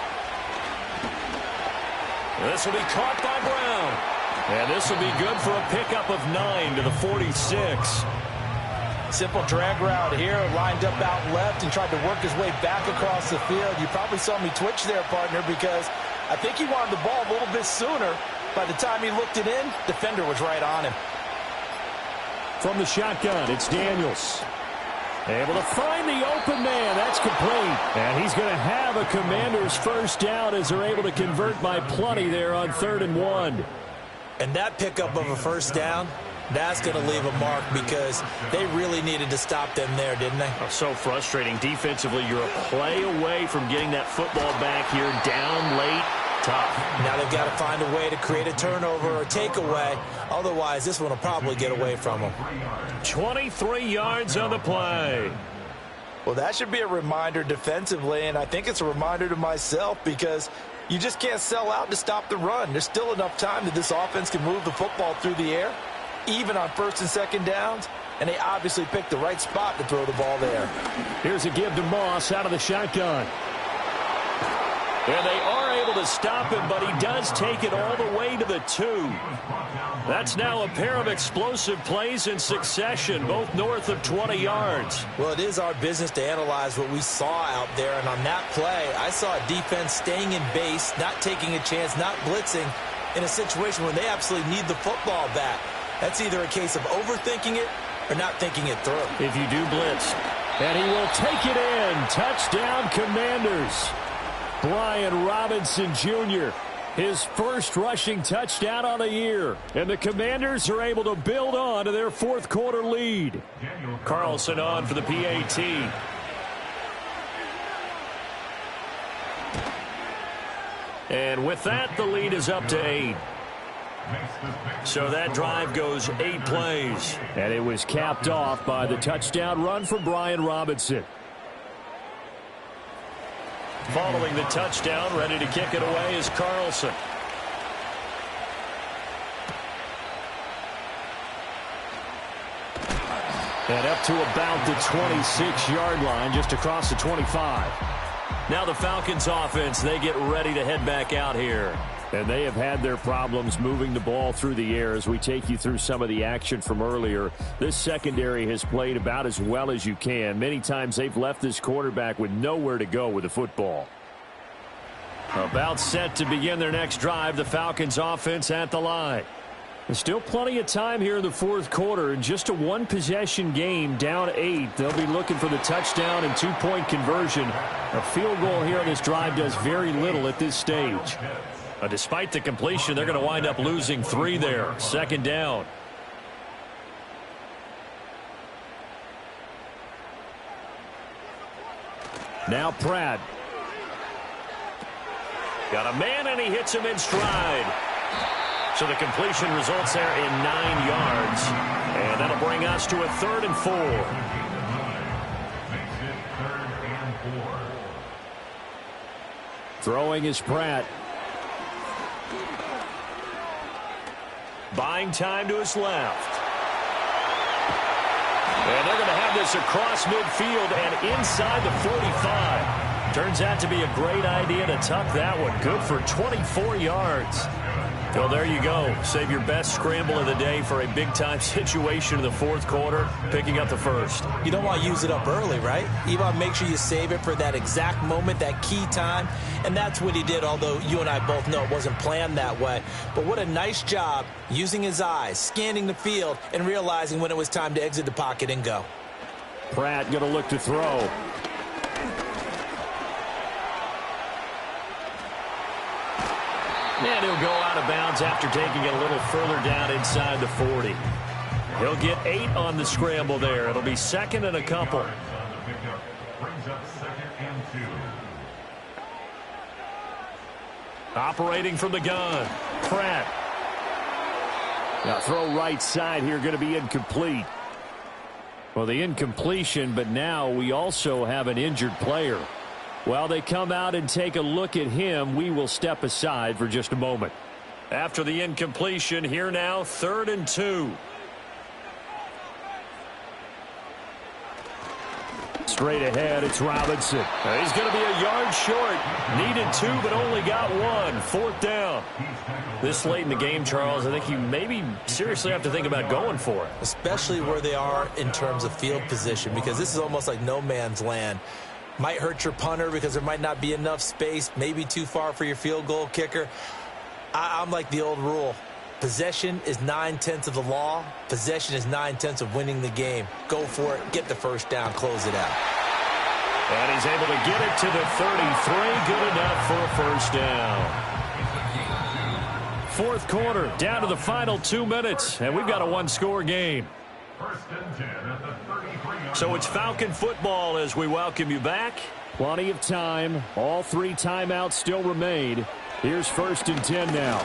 A: This will be caught by Brown. And this will be good for a pickup of 9 to the 46.
B: Simple drag route here, lined up out left and tried to work his way back across the field. You probably saw me twitch there, partner, because I think he wanted the ball a little bit sooner. By the time he looked it in, defender was right on him.
D: From the shotgun, it's Daniels. Able to find the open man. That's complete. And he's going to have a Commander's first down as they're able to convert by plenty there on 3rd and 1.
B: And that pickup of a first down, that's going to leave a mark because they really needed to stop them there, didn't they?
A: Oh, so frustrating. Defensively, you're a play away from getting that football back here down late. Tough.
B: Now they've got to find a way to create a turnover or takeaway. Otherwise, this one will probably get away from them.
A: 23 yards on the play.
B: Well, that should be a reminder defensively, and I think it's a reminder to myself because you just can't sell out to stop the run. There's still enough time that this offense can move the football through the air, even on 1st and 2nd downs, and they obviously picked the right spot to throw the ball there.
D: Here's a give to Moss out of the shotgun.
A: And they are able to stop him, but he does take it all the way to the 2. That's now a pair of explosive plays in succession, both north of 20 yards.
B: Well, it is our business to analyze what we saw out there, and on that play, I saw a defense staying in base, not taking a chance, not blitzing in a situation where they absolutely need the football back. That's either a case of overthinking it or not thinking it through.
D: If you do blitz, and he will take it in. Touchdown, Commanders. Brian Robinson Jr., his first rushing touchdown on the year. And the Commanders are able to build on to their fourth quarter lead.
A: Carlson on for the PAT. And with that, the lead is up to 8. So that drive goes 8 plays.
D: And it was capped off by the touchdown run from Brian Robinson.
A: Following the touchdown, ready to kick it away is Carlson.
D: And up to about the 26-yard line, just across the 25.
A: Now the Falcons offense, they get ready to head back out here.
D: And they have had their problems moving the ball through the air as we take you through some of the action from earlier. This secondary has played about as well as you can. Many times they've left this quarterback with nowhere to go with the football.
A: About set to begin their next drive, the Falcons offense at the line.
D: There's still plenty of time here in the fourth quarter. In just a one-possession game, down 8. They'll be looking for the touchdown and two-point conversion. A field goal here on this drive does very little at this stage.
A: Despite the completion, they're going to wind up losing 3 there. Second down.
D: Now Pratt.
A: Got a man, and he hits him in stride. So the completion results there in 9 yards. And that'll bring us to a 3rd and 4.
D: Throwing is Pratt.
A: Buying time to his left. And they're going to have this across midfield and inside the 45. Turns out to be a great idea to tuck that one. Good for 24 yards. Well, there you go. Save your best scramble of the day for a big-time situation in the fourth quarter, picking up the first.
B: You don't want to use it up early, right? You want to make sure you save it for that exact moment, that key time. And that's what he did, although you and I both know it wasn't planned that way. But what a nice job using his eyes, scanning the field, and realizing when it was time to exit the pocket and go.
D: Pratt going to look to throw.
A: And he'll go out of bounds after taking it a little further down inside the 40. He'll get 8 on the scramble there. It'll be 2nd and a couple. Operating from the gun, Pratt.
D: Now throw right side here, going to be incomplete. Well, the incompletion, but now we also have an injured player. While they come out and take a look at him, we will step aside for just a moment.
A: After the incompletion, here now, 3rd and 2.
D: Straight ahead, it's Robinson.
A: He's going to be a yard short. Needed 2, but only got 1. 4th down. This late in the game, Charles, I think you maybe seriously have to think about going for it.
B: Especially where they are in terms of field position, because this is almost like no man's land. Might hurt your punter because there might not be enough space, maybe too far for your field goal kicker. I'm like the old rule. Possession is 9/10 of the law. Possession is 9/10 of winning the game. Go for it. Get the first down. Close it out.
A: And he's able to get it to the 33. Good enough for a first down. Fourth quarter, down to the final 2 minutes, and we've got a one-score game. So it's Falcon football as we welcome you back.
D: Plenty of time. All 3 timeouts still remain. Here's 1st and 10 now.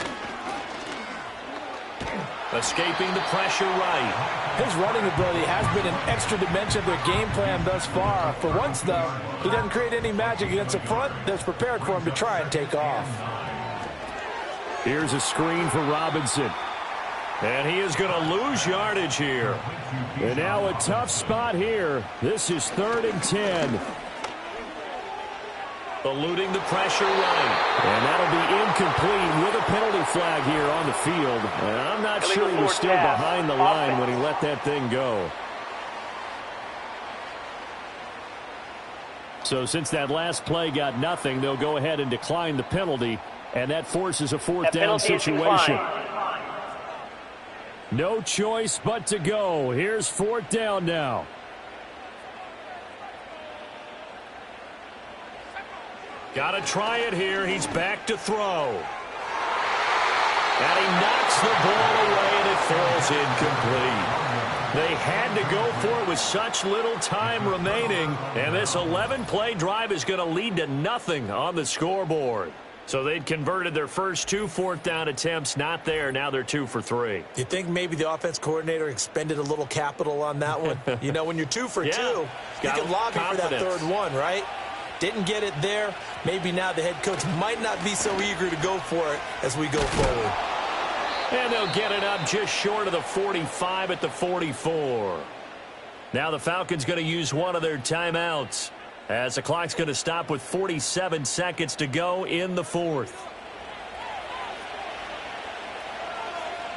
A: Escaping the pressure right.
H: His running ability has been an extra dimension of their game plan thus far. For once, though, he doesn't create any magic against the front that's prepared for him to try and take off.
D: Here's a screen for Robinson.
A: And he is going to lose yardage here.
D: And now a tough spot here. This is 3rd and 10.
A: eluding the pressure right.
D: And that'll be incomplete with a penalty flag here on the field. And I'm not sure he was still behind the line when he let that thing go. So since that last play got nothing, they'll go ahead and decline the penalty, and that forces a fourth down situation. No choice but to go. Here's fourth down now.
A: Got to try it here. He's back to throw. And he knocks the ball away, and it falls incomplete. They had to go for it with such little time remaining, and this 11-play drive is going to lead to nothing on the scoreboard. So they'd converted their first 2 fourth-down attempts, not there. Now they're 2 for 3.
B: You think maybe the offense coordinator expended a little capital on that one? You know, when you're 2 for 2, you can lobby for that third one, right? Didn't get it there. Maybe now the head coach might not be so eager to go for it as we go forward.
A: And they'll get it up just short of the 45 at the 44. Now the Falcons going to use one of their timeouts as the clock's going to stop with 47 seconds to go in the fourth.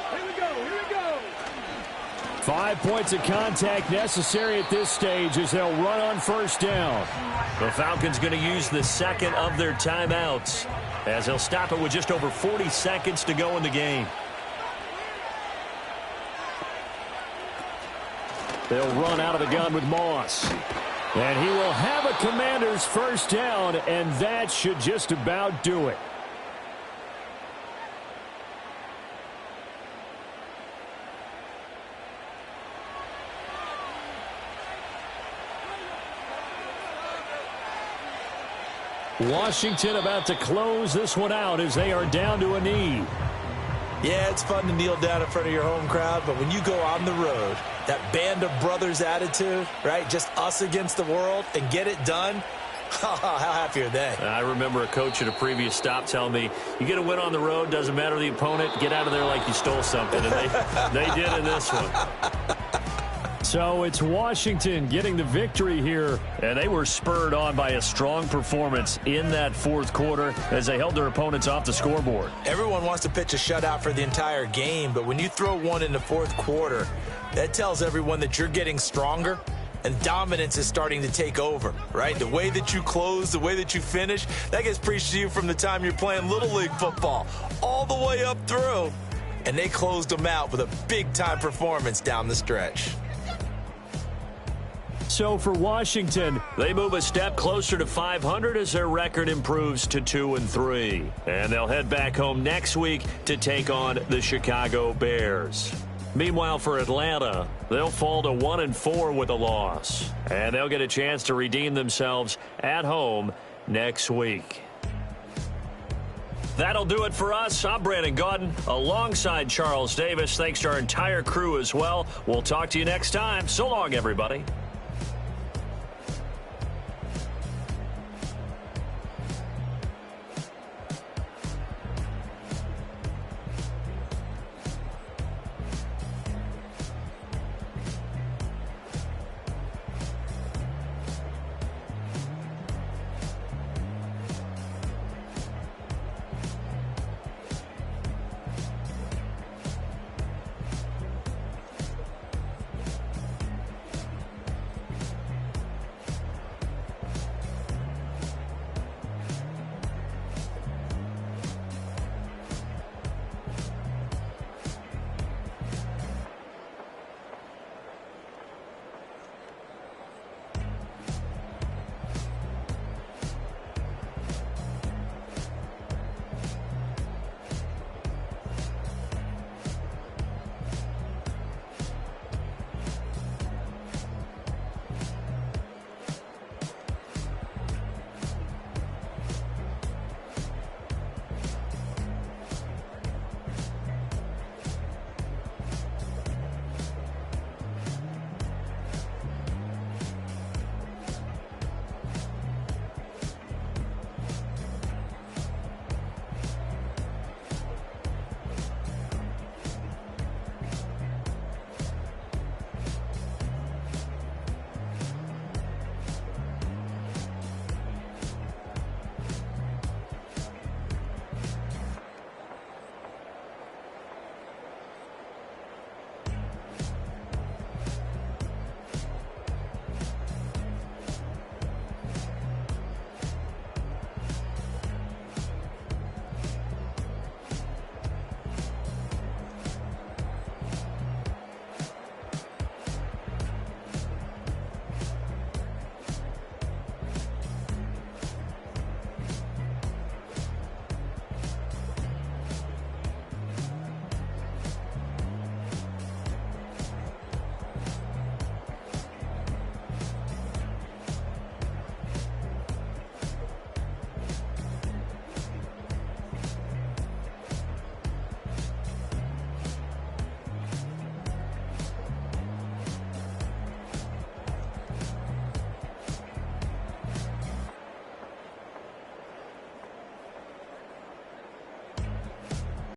E: Here we go, here we go.
D: 5 points of contact necessary at this stage as they'll run on first down.
A: The Falcons going to use the second of their timeouts as they'll stop it with just over 40 seconds to go in the game.
D: They'll run out of the gun with Moss. And he will have a Commander's first down, and that should just about do it. Washington about to close this one out as they are down to a knee.
B: Yeah, it's fun to kneel down in front of your home crowd, but when you go on the road, that band of brothers attitude, right, just us against the world, and get it done, how happy are they?
A: I remember a coach at a previous stop telling me, you get a win on the road, doesn't matter the opponent, get out of there like you stole something, and they did in this one.
D: So it's Washington getting the victory here.
A: And they were spurred on by a strong performance in that fourth quarter as they held their opponents off the scoreboard.
B: Everyone wants to pitch a shutout for the entire game, but when you throw one in the fourth quarter, that tells everyone that you're getting stronger and dominance is starting to take over, right? The way that you close, the way that you finish, that gets preached to you from the time you're playing Little League football all the way up through. And they closed them out with a big-time performance down the stretch.
D: So for Washington,
A: they move a step closer to 500 as their record improves to 2-3. And they'll head back home next week to take on the Chicago Bears. Meanwhile, for Atlanta, they'll fall to 1-4 with a loss. And they'll get a chance to redeem themselves at home next week. That'll do it for us. I'm Brandon Gaudin alongside Charles Davis. Thanks to our entire crew as well. We'll talk to you next time. So long, everybody.